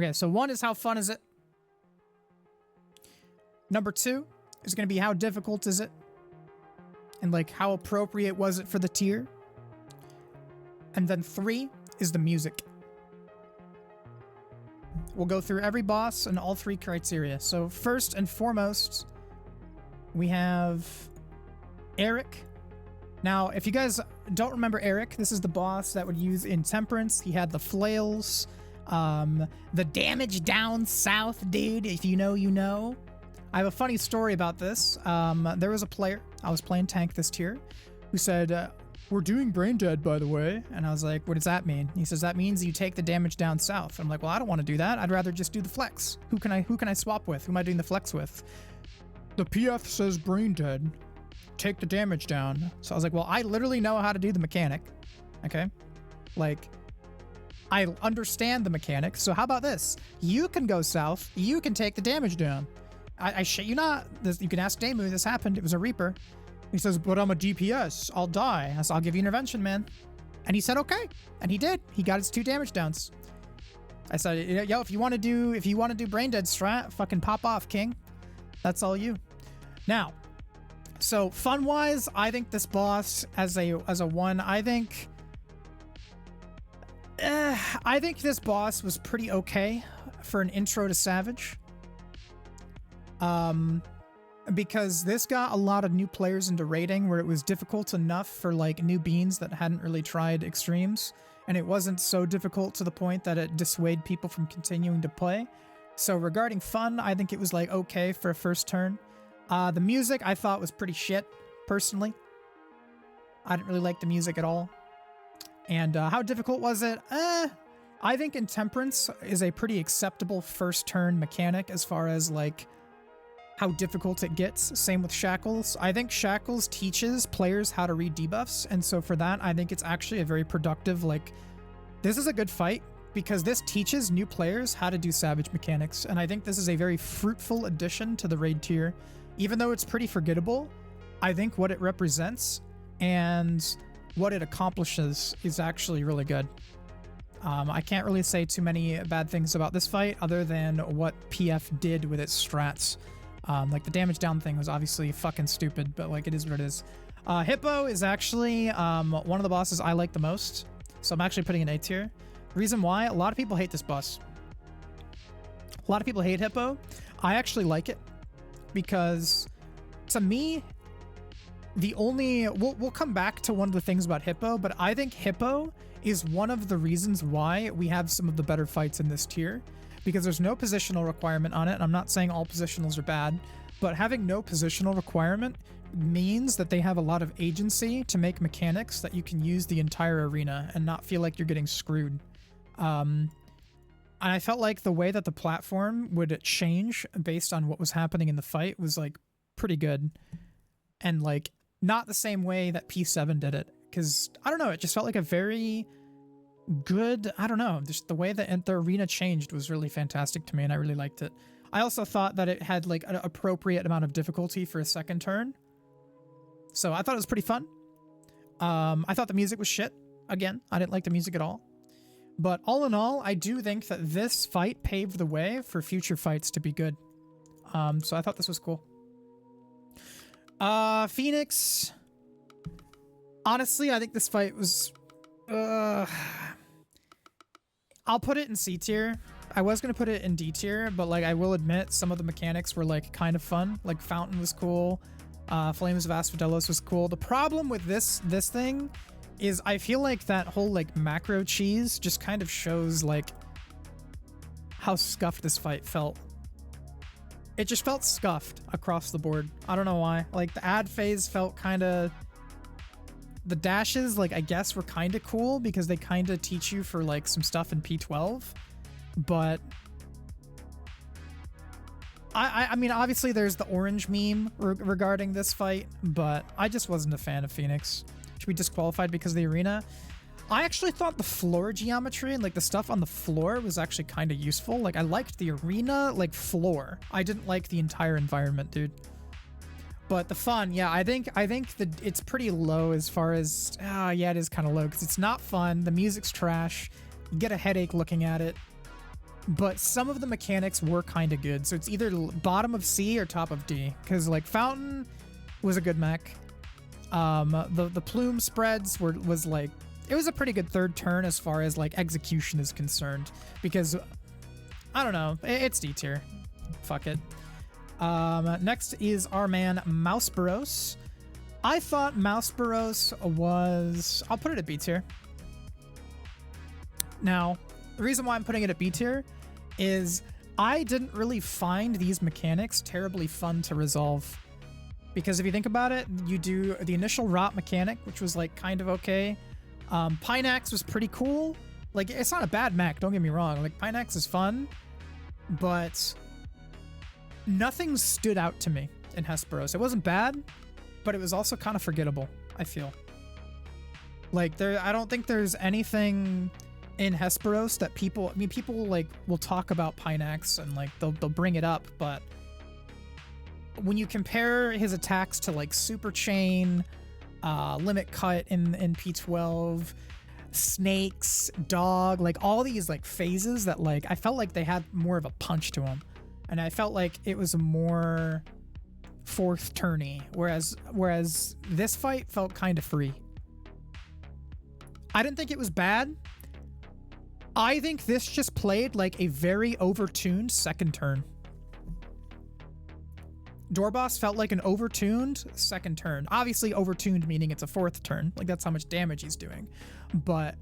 Okay, so 1 is how fun is it? Number 2 is going to be how difficult is it? And like how appropriate was it for the tier? And then 3 is the music. We'll go through every boss and all 3 criteria. So first and foremost, we have Eric. Now, if you guys don't remember Eric, this is the boss that would use Intemperance. He had the flails, the damage down south, dude. If you know, you know. I have a funny story about this. There was a player, I was playing tank this tier, who said, we're doing brain dead, by the way. And I was like, what does that mean? He says, that means you take the damage down south. I'm like, well, I don't want to do that. I'd rather just do the flex. Who can I swap with? Who am I doing the flex with? The PF says brain dead. Take the damage down. So I was like, well, I literally know how to do the mechanic. Okay. Like, I understand the mechanic. So how about this? You can go south. You can take the damage down. I shit you not. You can ask Damu. This happened. It was a Reaper. He says, but I'm a DPS. I'll die. I said, I'll give you intervention, man. And he said, okay. And he did. He got his 2 damage downs. I said, yo, if you want to do brain dead strat, fucking pop off, king. That's all you. Now, so fun wise, I think this boss as a 1, I think this boss was pretty okay for an intro to Savage. Because this got a lot of new players into raiding where it was difficult enough for like new beans that hadn't really tried extremes, and it wasn't so difficult to the point that it dissuaded people from continuing to play. So regarding fun, I think it was like okay for a first turn. The music I thought was pretty shit, personally. I didn't really like the music at all. And how difficult was it? I think Intemperance is a pretty acceptable first turn mechanic as far as like how difficult it gets. Same with Shackles. I think Shackles teaches players how to read debuffs, and so for that, I think it's actually a very productive, like, this is a good fight, because this teaches new players how to do Savage mechanics, and I think this is a very fruitful addition to the raid tier. Even though it's pretty forgettable, I think what it represents and what it accomplishes is actually really good. I can't really say too many bad things about this fight other than what PF did with its strats. Like the damage down thing was obviously fucking stupid, but like it is what it is. Hippo is actually one of the bosses I like the most, so I'm actually putting an A tier. The reason why, a lot of people hate this boss. A lot of people hate Hippo. I actually like it because, to me, the only... We'll come back to one of the things about Hippo, but I think Hippo is one of the reasons why we have some of the better fights in this tier. Because there's no positional requirement on it. I'm not saying all positionals are bad, but having no positional requirement means that they have a lot of agency to make mechanics that you can use the entire arena and not feel like you're getting screwed. And I felt like the way that the platform would change based on what was happening in the fight was like pretty good. And like not the same way that P7 did it. Because I don't know, it just felt like a very good, I don't know, just the way that the arena changed was really fantastic to me, and I really liked it. I also thought that it had like an appropriate amount of difficulty for a second turn, so I thought it was pretty fun. I thought the music was shit. Again, I didn't like the music at all, but all in all, I do think that this fight paved the way for future fights to be good. So I thought this was cool. Phoinix, honestly, I think this fight was I'll put it in C tier. I was going to put it in D tier, but like I will admit some of the mechanics were like kind of fun. Like Fountain was cool. Flames of Asphodelos was cool. The problem with this thing is I feel like that whole like macro cheese just kind of shows like how scuffed this fight felt. It just felt scuffed across the board. I don't know why. Like the ad phase felt kind of... The dashes, like, I guess were kind of cool because they kind of teach you for, like, some stuff in P12. But I mean, obviously there's the orange meme regarding this fight, but I just wasn't a fan of Phoinix. Should be disqualified because of the arena. I actually thought the floor geometry and, like, the stuff on the floor was actually kind of useful. Like, I liked the arena, like, floor. I didn't like the entire environment, dude. But the fun, yeah, I think it's pretty low as far as, yeah, it is kind of low because it's not fun. The music's trash. You get a headache looking at it. but some of the mechanics were kind of good. So it's either bottom of C or top of D, because like Fountain was a good mech. The plume spreads was like, it was a pretty good third turn as far as like execution is concerned, because I don't know, it's D tier. Fuck it. Next is our man Hesperos. I thought Hesperos was, I'll put it at B tier. Now, the reason why I'm putting it at B tier is I didn't really find these mechanics terribly fun to resolve. Because if you think about it, you do the initial rot mechanic, which was like kind of okay. Pinax was pretty cool. Like, it's not a bad mech, don't get me wrong. Like, Pinax is fun, but nothing stood out to me in Hesperos. It wasn't bad, but it was also kind of forgettable, I feel. Like, I don't think there's anything in Hesperos that people like will talk about Pinax and like they'll bring it up, but when you compare his attacks to like Super Chain, Limit Cut in P12, Snakes, Dog, like all these like phases that like I felt like they had more of a punch to them, and I felt like it was more fourth turny, whereas this fight felt kind of free. I didn't think it was bad. I think this just played like a very overtuned second turn. Dorboss felt like an overtuned second turn. Obviously overtuned meaning it's a fourth turn. Like that's how much damage he's doing. But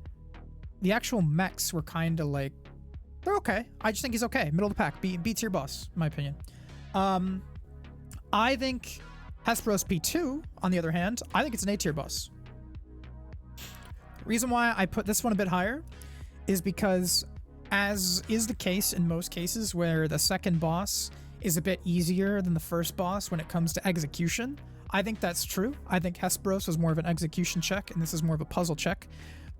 the actual mechs were kind of like, they're okay. I just think he's okay. Middle of the pack. B tier boss, in my opinion. I think Hesperos P2, on the other hand, I think it's an A tier boss. Reason why I put this one a bit higher is because, as is the case in most cases where the second boss is a bit easier than the first boss when it comes to execution, I think that's true. I think Hesperos was more of an execution check, and this is more of a puzzle check.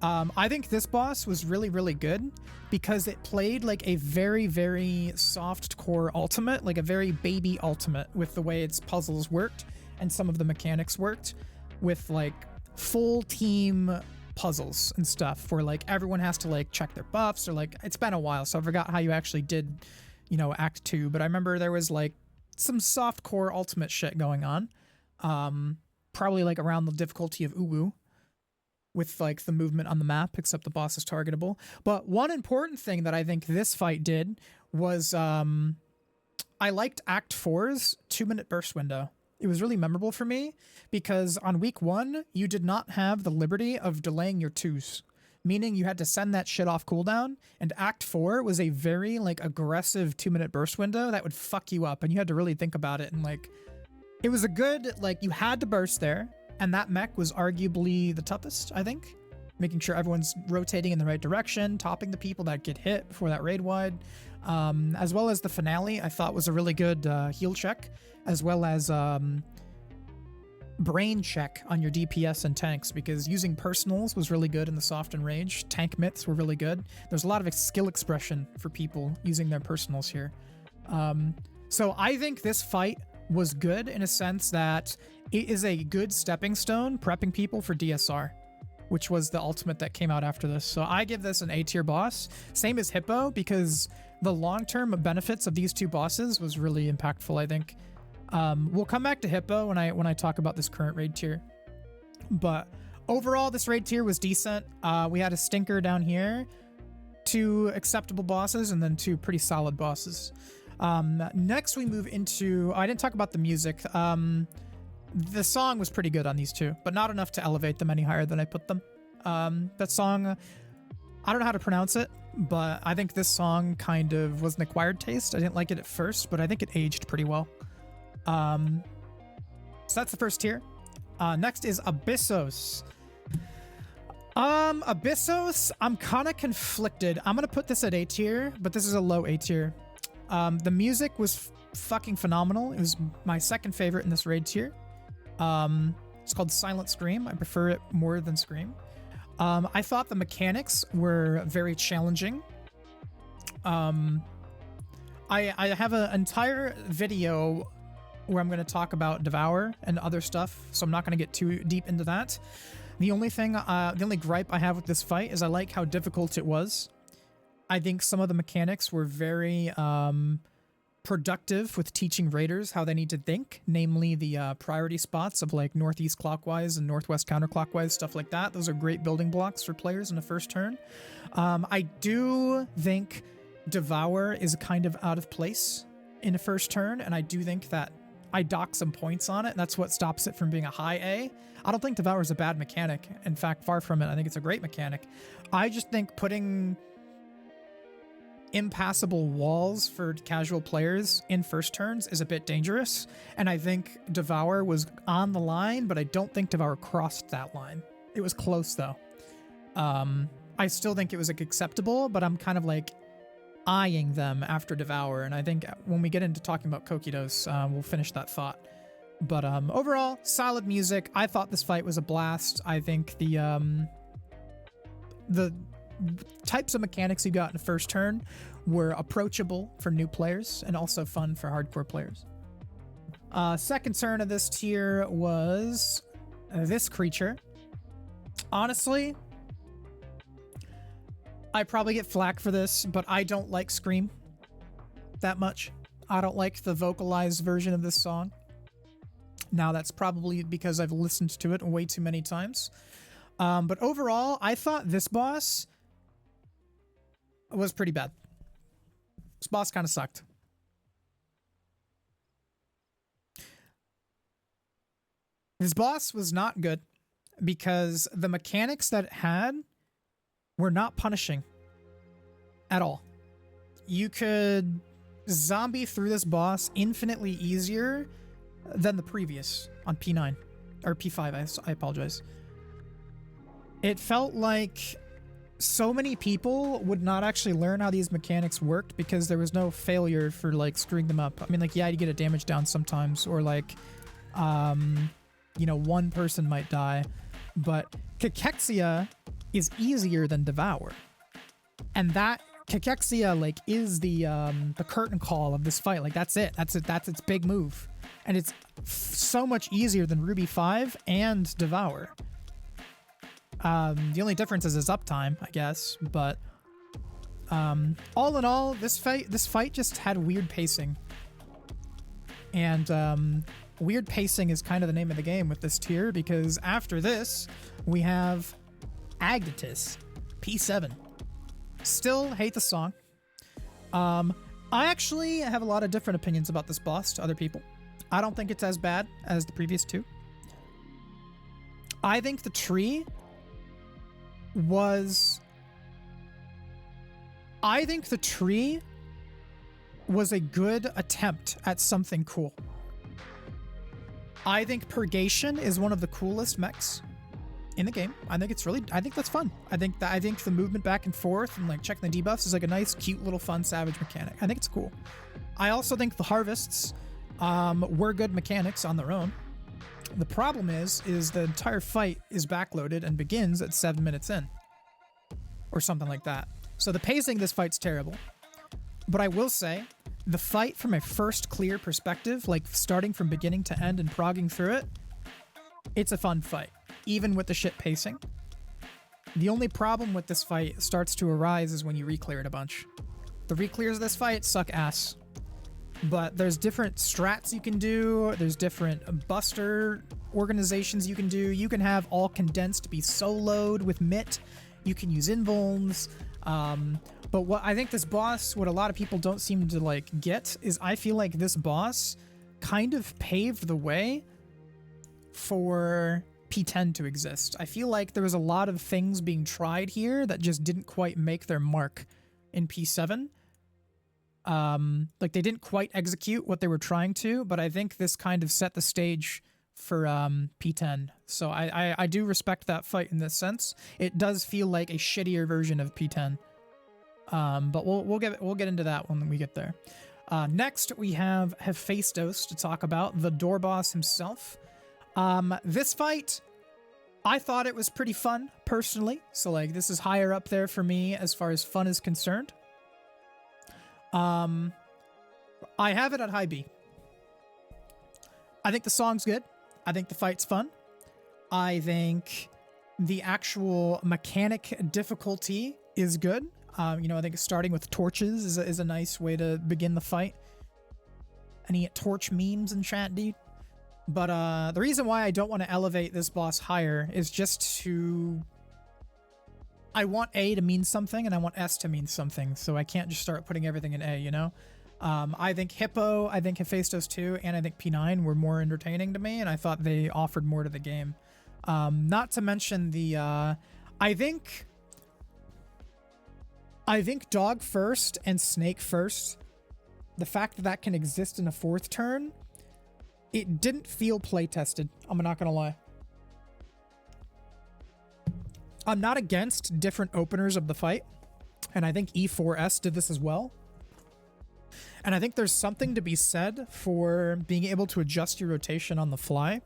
I think this boss was really, really good because it played like a very, very soft core ultimate, like a very baby ultimate with the way its puzzles worked and some of the mechanics worked with like full team puzzles and stuff where like everyone has to like check their buffs, or like, it's been a while, so I forgot how you actually did, you know, Act 2, but I remember there was like some soft core ultimate shit going on. Probably like around the difficulty of Uwu with like the movement on the map, except the boss is targetable. But one important thing that I think this fight did was I liked Act 4's 2-minute burst window. It was really memorable for me because on week 1, you did not have the liberty of delaying your 2s, meaning you had to send that shit off cooldown, and Act 4 was a very like aggressive 2-minute burst window that would fuck you up, and you had to really think about it, and like it was a good, like, you had to burst there, and that mech was arguably the toughest, I think, making sure everyone's rotating in the right direction, topping the people that get hit before that raid wide, as well as the finale I thought was a really good heal check, as well as brain check on your DPS and tanks, because using personals was really good in the soft and rage. Tank myths were really good. There's a lot of skill expression for people using their personals here. So I think this fight was good in a sense that it is a good stepping stone prepping people for DSR, which was the ultimate that came out after this. So I give this an A tier boss, same as Hippo, because the long-term benefits of these two bosses was really impactful, I think. We'll come back to Hippo when I talk about this current raid tier. But overall, this raid tier was decent. We had a stinker down here, 2 acceptable bosses, and then 2 pretty solid bosses. Next we move into, I didn't talk about the music. The song was pretty good on these 2, but not enough to elevate them any higher than I put them. That song, I don't know how to pronounce it, but I think this song kind of was an acquired taste. I didn't like it at first, but I think it aged pretty well. So that's the first tier. Next is Abyssos. Abyssos, I'm kind of conflicted. I'm gonna put this at A tier, but this is a low A tier. The music was fucking phenomenal. It was my second favorite in this raid tier. It's called Silent Scream. I prefer it more than Scream. I thought the mechanics were very challenging. I have an entire video where I'm going to talk about Devour and other stuff, so I'm not going to get too deep into that. The only gripe I have with this fight is I like how difficult it was. I think some of the mechanics were very productive with teaching raiders how they need to think, namely the priority spots of like northeast clockwise and northwest counterclockwise, stuff like that. Those are great building blocks for players in the first turn. I do think Devour is kind of out of place in the first turn, and I do think that I dock some points on it, and that's what stops it from being a high A. I don't think Devour is a bad mechanic. In fact, far from it. I think it's a great mechanic. I just think putting impassable walls for casual players in first turns is a bit dangerous, and I think Devour was on the line, but I don't think Devour crossed that line. It was close, though. I still think it was like acceptable, but I'm kind of like eyeing them after Devour, and I think when we get into talking about Kokytos, we'll finish that thought. But overall, solid music. I thought this fight was a blast. I think the types of mechanics you got in the first turn were approachable for new players and also fun for hardcore players. Second turn of this tier was this creature. Honestly, I probably get flack for this, but I don't like Scream that much. I don't like the vocalized version of this song. Now, that's probably because I've listened to it way too many times. But overall, I thought this boss was pretty bad. This boss kind of sucked. This boss was not good because the mechanics that it had were not punishing at all. You could zombie through this boss infinitely easier than the previous on P9 or P5. I apologize. It felt like so many people would not actually learn how these mechanics worked because there was no failure for like screwing them up. I mean, like, yeah, you get a damage down sometimes, or like, you know, one person might die, but Cachexia is easier than Devour, and that Cachexia like is the curtain call of this fight. Like, that's it. That's its big move, and it's so much easier than Ruby 5 and Devour. The only difference is its uptime, I guess, but all in all, this fight just had weird pacing, and weird pacing is kind of the name of the game with this tier, because after this we have Agdistis, P7. Still hate the song. I actually have a lot of different opinions about this boss to other people. I don't think it's as bad as the previous two. I think the tree was a good attempt at something cool. I think Purgation is one of the coolest mechs in the game. I think that's fun. I think the movement back and forth and like checking the debuffs is like a nice, cute little fun savage mechanic. I think it's cool. I also think the harvests were good mechanics on their own. The problem is the entire fight is backloaded and begins at 7 minutes in, or something like that. So the pacing of this fight's terrible. But I will say, the fight from a first clear perspective, like starting from beginning to end and progging through it, it's a fun fight, even with the shit pacing. The only problem with this fight starts to arise is when you re-clear it a bunch. The re-clears of this fight suck ass. But there's different strats you can do, there's different buster organizations you can do. You can have all condensed be soloed with Mitt. You can use invulns. But what I think this boss, what a lot of people don't seem to like get, is I feel like this boss kind of paved the way for P10 to exist. I feel like there was a lot of things being tried here that just didn't quite make their mark in P7. Like they didn't quite execute what they were trying to, but I think this kind of set the stage for P10. So I do respect that fight in this sense. It does feel like a shittier version of P10. But we'll get into that when we get there. Next we have Hephaistos to talk about, the door boss himself. This fight, I thought it was pretty fun personally. So like this is higher up there for me as far as fun is concerned. I have it at high B. I think the song's good. I think the fight's fun. I think the actual mechanic difficulty is good. You know, I think starting with torches is a nice way to begin the fight. Any torch memes in chat, dude? But the reason why I don't want to elevate this boss higher is just to... I want A to mean something, and I want S to mean something, so I can't just start putting everything in A, you know? I think Hippo, I think Hephaistos 2, and I think P9 were more entertaining to me, and I thought they offered more to the game. Not to mention the... I think Dog first and Snake first, the fact that that can exist in a fourth turn, it didn't feel play-tested, I'm not gonna lie. I'm not against different openers of the fight, and I think E4S did this as well. And I think there's something to be said for being able to adjust your rotation on the fly.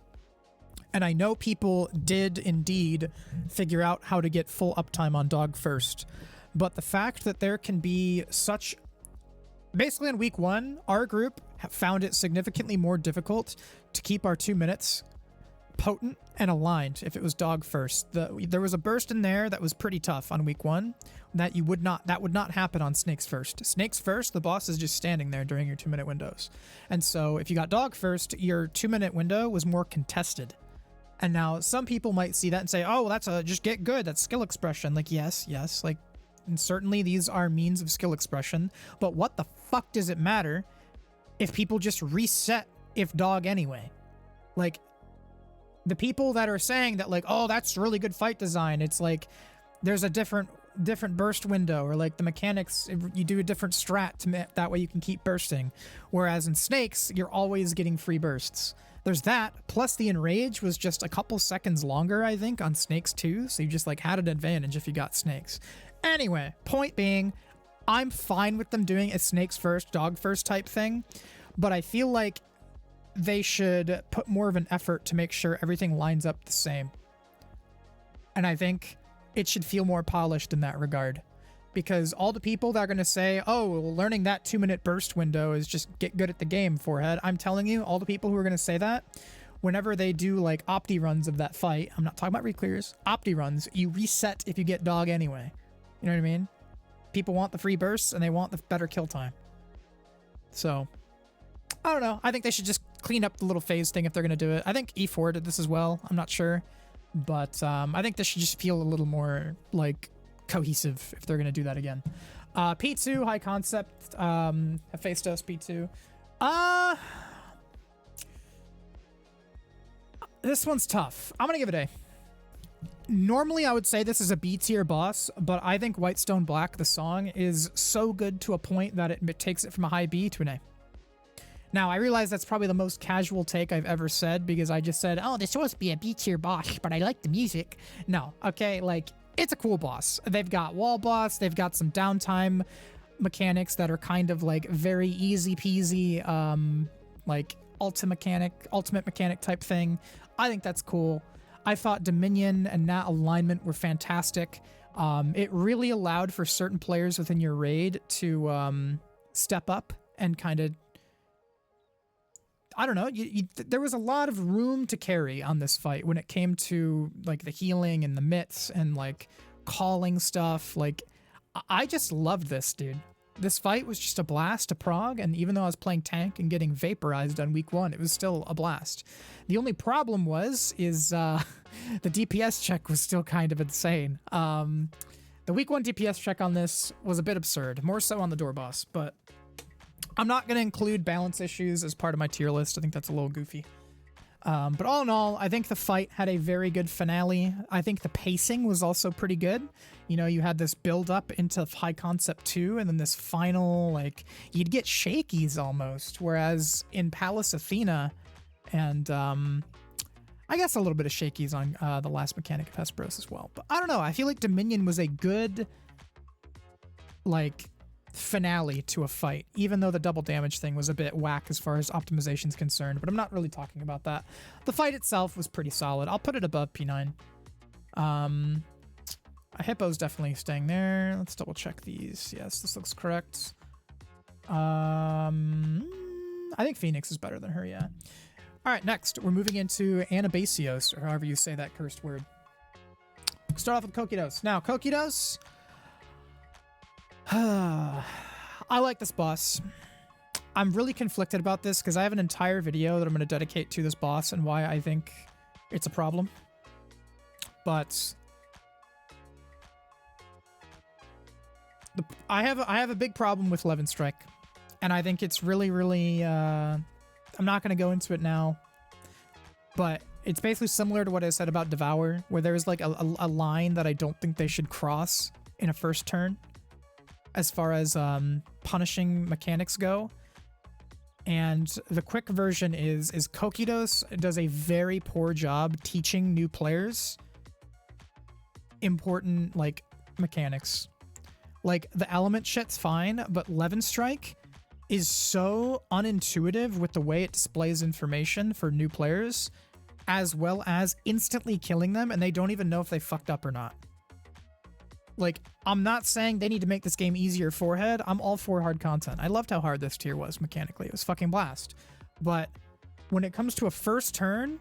And I know people did indeed figure out how to get full uptime on Dog first. But the fact that there can be such... Basically in week 1, our group found it significantly more difficult to keep our 2 minutes potent and aligned if it was Dog first. There was a burst in there that was pretty tough on week 1 that would not happen on Snakes first. Snakes first, the boss is just standing there during your 2-minute windows. And so if you got Dog first, your 2-minute window was more contested. And now some people might see that and say, oh, that's just get good, that's skill expression. Like, yes, like, and certainly these are means of skill expression, but what the fuck does it matter if people just reset if Dog anyway? Like, the people that are saying that, like, oh, that's really good fight design, it's like there's a different burst window, or like the mechanics, you do a different strat to that way you can keep bursting, whereas in Snakes you're always getting free bursts. There's that, plus the Enrage was just a couple seconds longer, I think, on Snakes too, so you just like had an advantage if you got Snakes. Anyway, point being, I'm fine with them doing a Snakes first, Dog first type thing, but I feel like they should put more of an effort to make sure everything lines up the same. And I think it should feel more polished in that regard. Because all the people that are going to say, oh, well, learning that 2-minute burst window is just get good at the game, forehead. I'm telling you, all the people who are going to say that, whenever they do like opti runs of that fight, I'm not talking about reclears, opti runs, you reset if you get Dog anyway. You know what I mean? People want the free bursts and they want the better kill time. So, I don't know. I think they should just clean up the little phase thing if they're going to do it. I think E4 did this as well. I'm not sure. But I think this should just feel a little more like cohesive if they're going to do that again. P2, high concept. Hephaistos, P2. This one's tough. I'm going to give it A. Normally, I would say this is a B tier boss, but I think Whitestone Black, the song, is so good to a point that it takes it from a high B to an A. Now, I realize that's probably the most casual take I've ever said, because I just said, oh, this is supposed to be a B tier boss, but I like the music. No, okay, like, it's a cool boss. They've got wall boss, they've got some downtime mechanics that are kind of like very easy peasy, like ultimate mechanic type thing. I think that's cool. I thought Dominion and Nat alignment were fantastic. It really allowed for certain players within your raid to step up and kind of, I don't know, there was a lot of room to carry on this fight when it came to like the healing and the myths and like calling stuff. Like, I just loved this, dude. This fight was just a blast to prog, and even though I was playing tank and getting vaporized on week 1, it was still a blast. The only problem is the DPS check was still kind of insane. The week 1 DPS check on this was a bit absurd, more so on the door boss, but I'm not going to include balance issues as part of my tier list. I think that's a little goofy. But all in all, I think the fight had a very good finale. I think the pacing was also pretty good. You know, you had this build up into high concept 2, and then this final, like, you'd get shakies almost. Whereas in Pallas Athena, and I guess a little bit of shakies on the last mechanic of Hesperos as well. But I don't know. I feel like Dominion was a good, like, finale to a fight, even though the double damage thing was a bit whack as far as optimization is concerned, but I'm not really talking about that. The fight itself was pretty solid. I'll put it above P9. Hippo's definitely staying there. Let's double check these. Yes, this looks correct. I think Phoinix is better than her, yeah. All right, next, we're moving into Anabasios, or however you say that cursed word. Start off with Kokytos. Now, Kokytos, I like this boss. I'm really conflicted about this because I have an entire video that I'm going to dedicate to this boss and why I think it's a problem. But I have a big problem with Levin Strike, and I think it's really I'm not going to go into it now, but it's basically similar to what I said about Devour, where there's like a line that I don't think they should cross in a first turn as far as punishing mechanics go. And the quick version is Kokytos does a very poor job teaching new players important like mechanics. Like the element shit's fine, but Levin Strike is so unintuitive with the way it displays information for new players, as well as instantly killing them and they don't even know if they fucked up or not. Like, I'm not saying they need to make this game easier forehead. I'm all for hard content. I loved how hard this tier was mechanically. It was fucking blast. But when it comes to a first turn,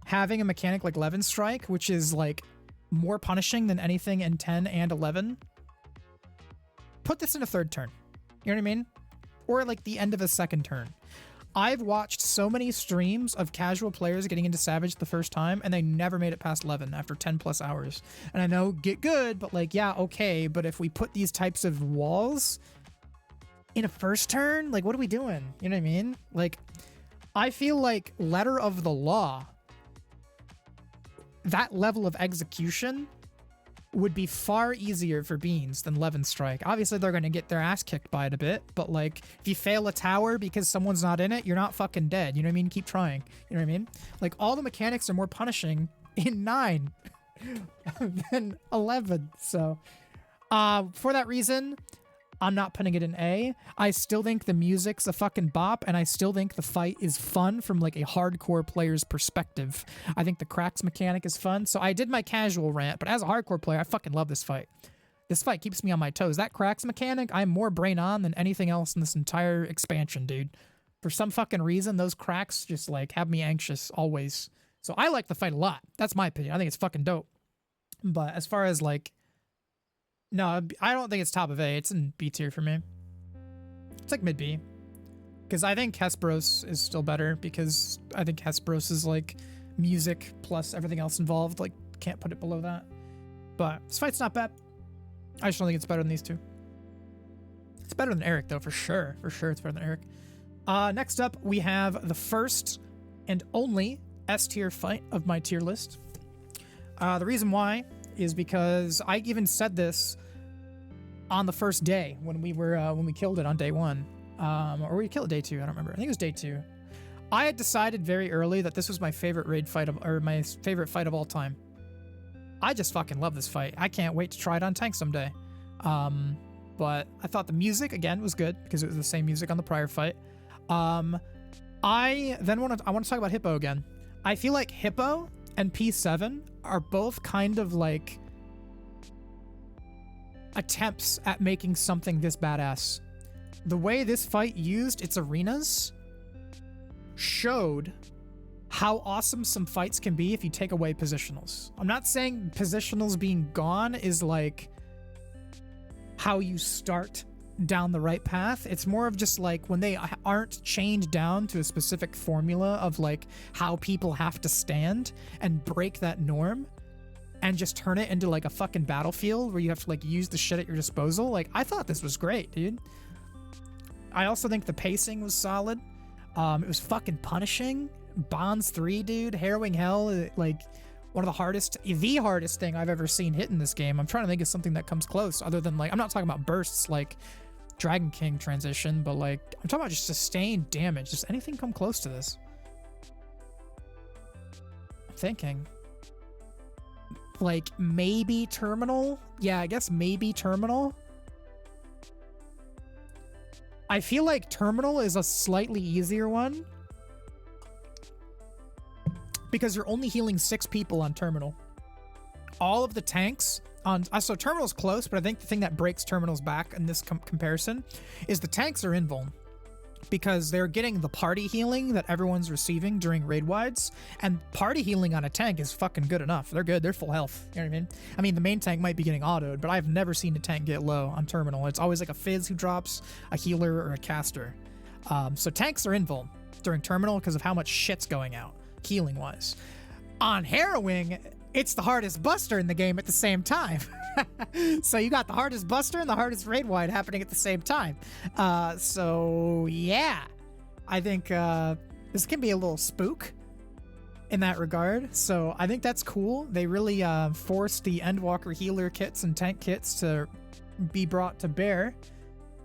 having a mechanic like Levin Strike, which is like more punishing than anything in 10 and 11, put this in a third turn. You know what I mean? Or like the end of a second turn. I've watched so many streams of casual players getting into Savage the first time, and they never made it past 11 after 10 plus hours. And I know, get good, but like, yeah, okay. But if we put these types of walls in a first turn, like, what are we doing? You know what I mean? Like, I feel like Letter of the Law, that level of execution would be far easier for Beans than Levin Strike. Obviously, they're going to get their ass kicked by it a bit, but like, if you fail a tower because someone's not in it, you're not fucking dead. You know what I mean? Keep trying. You know what I mean? Like, all the mechanics are more punishing in 9 than 11. So, for that reason, I'm not putting it in A. I still think the music's a fucking bop, and I still think the fight is fun from like a hardcore player's perspective. I think the cracks mechanic is fun. So I did my casual rant, but as a hardcore player, I fucking love this fight. This fight keeps me on my toes. That cracks mechanic, I'm more brain on than anything else in this entire expansion, dude. For some fucking reason, those cracks just like have me anxious always. So I like the fight a lot. That's my opinion. I think it's fucking dope. But as far as like, no, I don't think it's top of A. It's in B tier for me. It's like mid B. Because I think Hesperos is still better, because I think Hesperos is like music plus everything else involved. Like, can't put it below that. But this fight's not bad. I just don't think it's better than these two. It's better than Eric, though, for sure. For sure it's better than Eric. Next up, we have the first and only S tier fight of my tier list. The reason why is because I even said this on the first day when we were when we killed it on day 1, or we killed it day 2. I don't remember. I think it was day 2. I had decided very early that this was my favorite raid fight my favorite fight of all time. I just fucking love this fight. I can't wait to try it on tank someday. But I thought the music again was good because it was the same music on the prior fight. I want to talk about Hippo again. I feel like Hippo and P7 are both kind of like attempts at making something this badass. The way this fight used its arenas showed how awesome some fights can be if you take away positionals. I'm not saying positionals being gone is like how you start down the right path. It's more of just like when they aren't chained down to a specific formula of like how people have to stand and break that norm and just turn it into like a fucking battlefield where you have to like use the shit at your disposal. Like, I thought this was great, dude. I also think the pacing was solid. It was fucking punishing. Bonds 3, dude. Harrowing Hell, like one of the hardest thing I've ever seen hit in this game. I'm trying to think of something that comes close other than like, I'm not talking about bursts like Dragon King transition, but like, I'm talking about just sustained damage. Does anything come close to this? I'm thinking. Like, maybe Terminal? Yeah, I guess maybe Terminal. I feel like Terminal is a slightly easier one because you're only healing 6 people on Terminal. All of the tanks on... So Terminal's close, but I think the thing that breaks Terminal's back in this comparison is the tanks are invuln. because they're getting the party healing that everyone's receiving during raid wides, and party healing on a tank is fucking good enough. They're good. They're full health. You know what I mean? I mean, the main tank might be getting autoed, but I've never seen a tank get low on terminal. It's always like a fizz who drops, a healer, or a caster. So tanks are invuln during terminal because of how much shit's going out, healing-wise. On Harrowing, it's the hardest buster in the game at the same time. So you got the hardest buster and the hardest raid wide happening at the same time. So yeah, I think this can be a little spook in that regard. So I think that's cool. They really forced the Endwalker healer kits and tank kits to be brought to bear,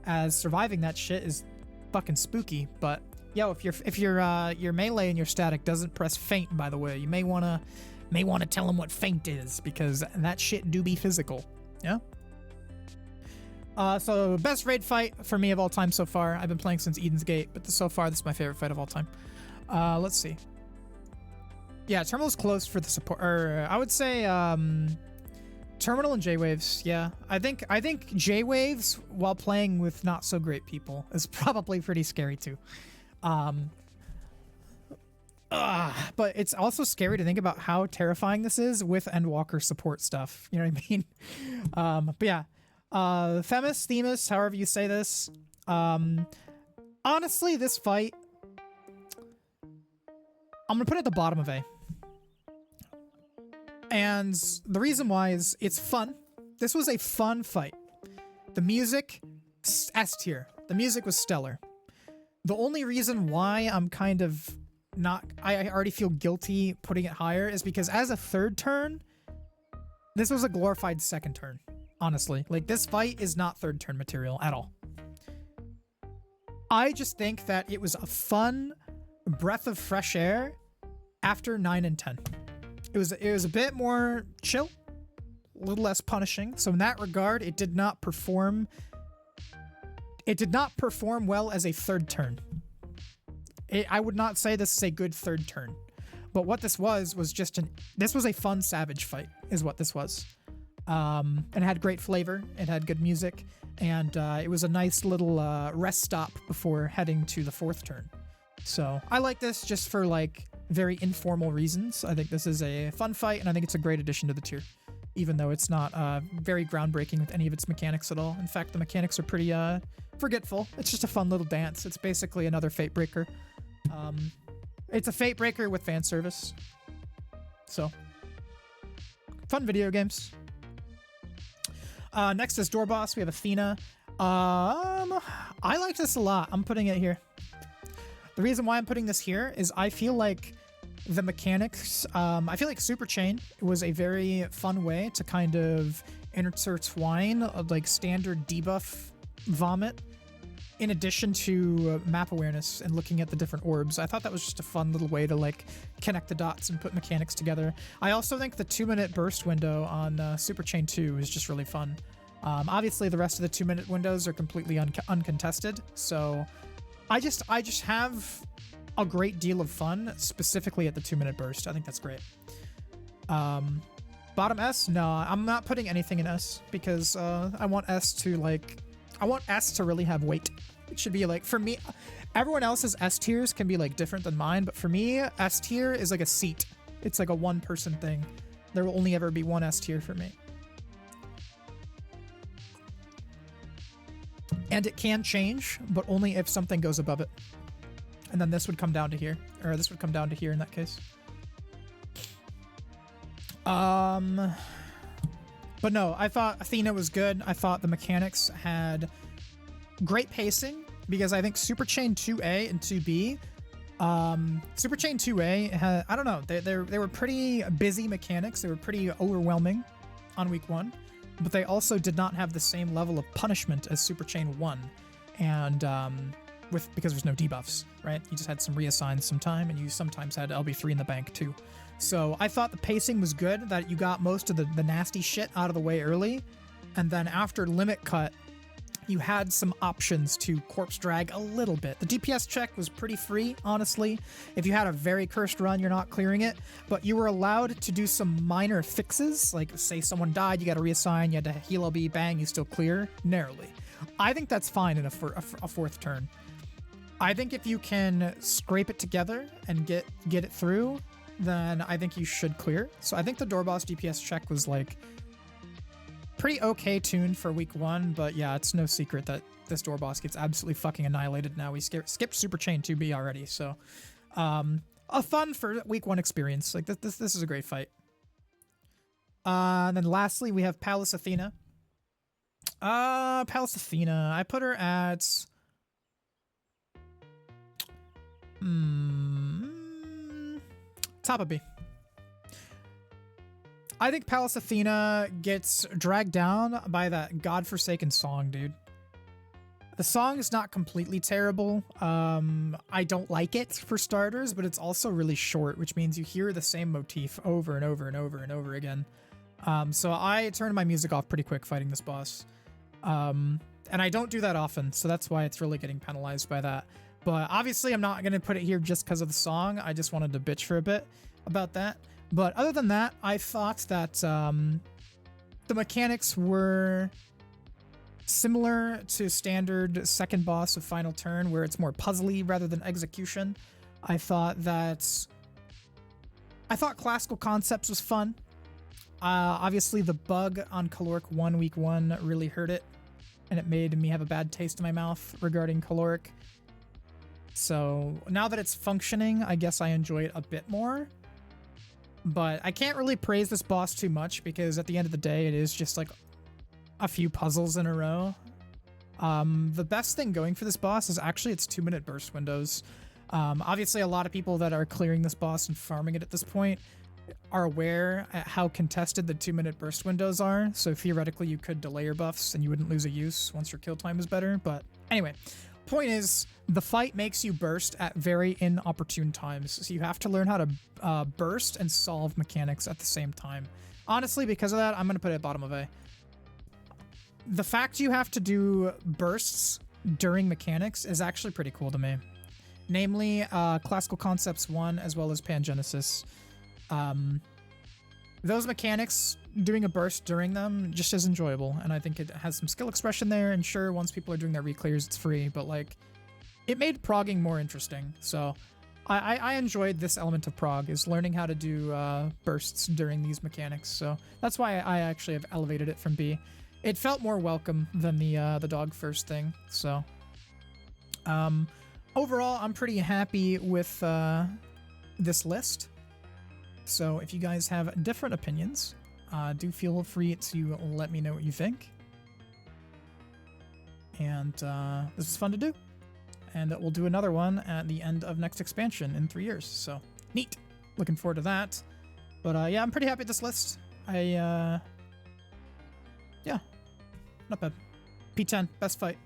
as surviving that shit is fucking spooky. But yo, if your melee and your static doesn't press feint, by the way, you may wanna tell him what feint is, because that shit do be physical. Yeah. So best raid fight for me of all time so far. I've been playing since Eden's Gate, but so far this is my favorite fight of all time. Let's see. Yeah, Terminal's close for the support. Or I would say Terminal and J-Waves. Yeah, I think J-Waves while playing with not so great people is probably pretty scary too. But it's also scary to think about how terrifying this is with Endwalker support stuff. You know what I mean? But yeah, Themis, however you say this. Honestly, this fight, I'm gonna put it at the bottom of A. And the reason why is it's fun. This was a fun fight. The music, S tier. The music was stellar. The only reason why I'm kind of I already feel guilty putting it higher is because as a third turn, this was a glorified second turn, honestly. Like, this fight is not third turn material at all. I just think that it was a fun breath of fresh air after 9 and 10. It was a bit more chill, a little less punishing. So in that regard, it did not perform well as a third turn. I would not say this is a good third turn, but what this was just this was a fun Savage fight, is what this was. And it had great flavor, it had good music, and it was a nice little rest stop before heading to the fourth turn. So I like this just for like very informal reasons. I think this is a fun fight, and I think it's a great addition to the tier, even though it's not very groundbreaking with any of its mechanics at all. In fact, the mechanics are pretty forgetful. It's just a fun little dance. It's basically another Fate Breaker. It's a Fate Breaker with fan service. So, fun video games. Next is Door Boss. We have Athena. I like this a lot. I'm putting it here. The reason why I'm putting this here is I feel like the mechanics, I feel like Super Chain was a very fun way to kind of intertwine like standard debuff vomit in addition to map awareness and looking at the different orbs. I thought that was just a fun little way to like connect the dots and put mechanics together. I also think the 2-minute burst window on Super Chain 2 is just really fun. Obviously the rest of the 2-minute windows are completely uncontested, so I just have a great deal of fun specifically at the 2-minute burst. I think that's great. Bottom S? No, I'm not putting anything in S because I want S to really have weight. It should be like, for me, everyone else's S tiers can be like different than mine, but for me, S tier is like a seat. It's like a one-person thing. There will only ever be one S tier for me. And it can change, but only if something goes above it. And then this would come down to here, or this would come down to here in that case. But no, I thought Athena was good. I thought the mechanics had great pacing, because I think Super Chain 2A and 2B, Super Chain 2A had, I don't know, they were pretty busy mechanics. They were pretty overwhelming on week 1, but they also did not have the same level of punishment as Super Chain 1, and because there's no debuffs, right? You just had some reassigns some time, and you sometimes had LB3 in the bank too. So I thought the pacing was good, that you got most of the nasty shit out of the way early, and then after Limit Cut, you had some options to corpse drag a little bit. The DPS check was pretty free, honestly. If you had a very cursed run, you're not clearing it, but you were allowed to do some minor fixes, like say someone died, you got to reassign, you had to heal LB, bang, you still clear, narrowly. I think that's fine in a fourth turn. I think if you can scrape it together and get it through, then I think you should clear. So I think the door boss DPS check was like pretty okay tuned for week 1, but yeah, it's no secret that this door boss gets absolutely fucking annihilated now. We skipped Super Chain 2B already, so a fun for week 1 experience. Like this is a great fight. And then lastly, we have Pallas Athena. Pallas Athena. I put her at top of B. I think Pallas Athena gets dragged down by that godforsaken song, dude. The song is not completely terrible. I don't like it for starters, but it's also really short, which means you hear the same motif over and over and over and over again. So I turned my music off pretty quick fighting this boss. And I don't do that often, so that's why it's really getting penalized by that. But obviously I'm not going to put it here just because of the song. I just wanted to bitch for a bit about that. But other than that, I thought that the mechanics were similar to standard second boss of Final Turn, where it's more puzzly rather than execution. I thought classical concepts was fun. Obviously the bug on Caloric 1 week 1 really hurt it, and it made me have a bad taste in my mouth regarding Caloric. So now that it's functioning, I guess I enjoy it a bit more. But I can't really praise this boss too much because at the end of the day, it is just like a few puzzles in a row. The best thing going for this boss is actually its 2-minute burst windows. Obviously, a lot of people that are clearing this boss and farming it at this point are aware at how contested the 2-minute burst windows are. So theoretically, you could delay your buffs and you wouldn't lose a use once your kill time is better. But anyway, point is, the fight makes you burst at very inopportune times. So you have to learn how to burst and solve mechanics at the same time. Honestly, because of that, I'm going to put it at bottom of A. The fact you have to do bursts during mechanics is actually pretty cool to me. Namely, Classical Concepts 1 as well as Pangenesis. Those mechanics, doing a burst during them, just as enjoyable, and I think it has some skill expression there, and sure, once people are doing their reclears, it's free, but like, it made progging more interesting, so I enjoyed this element of prog, is learning how to do bursts during these mechanics, so that's why I actually have elevated it from B. It felt more welcome than the dog first thing, so overall, I'm pretty happy with this list. So if you guys have different opinions, do feel free to let me know what you think. And this is fun to do. And we'll do another one at the end of next expansion in 3 years. So neat. Looking forward to that. But yeah, I'm pretty happy with this list. Yeah, not bad. P10, best fight.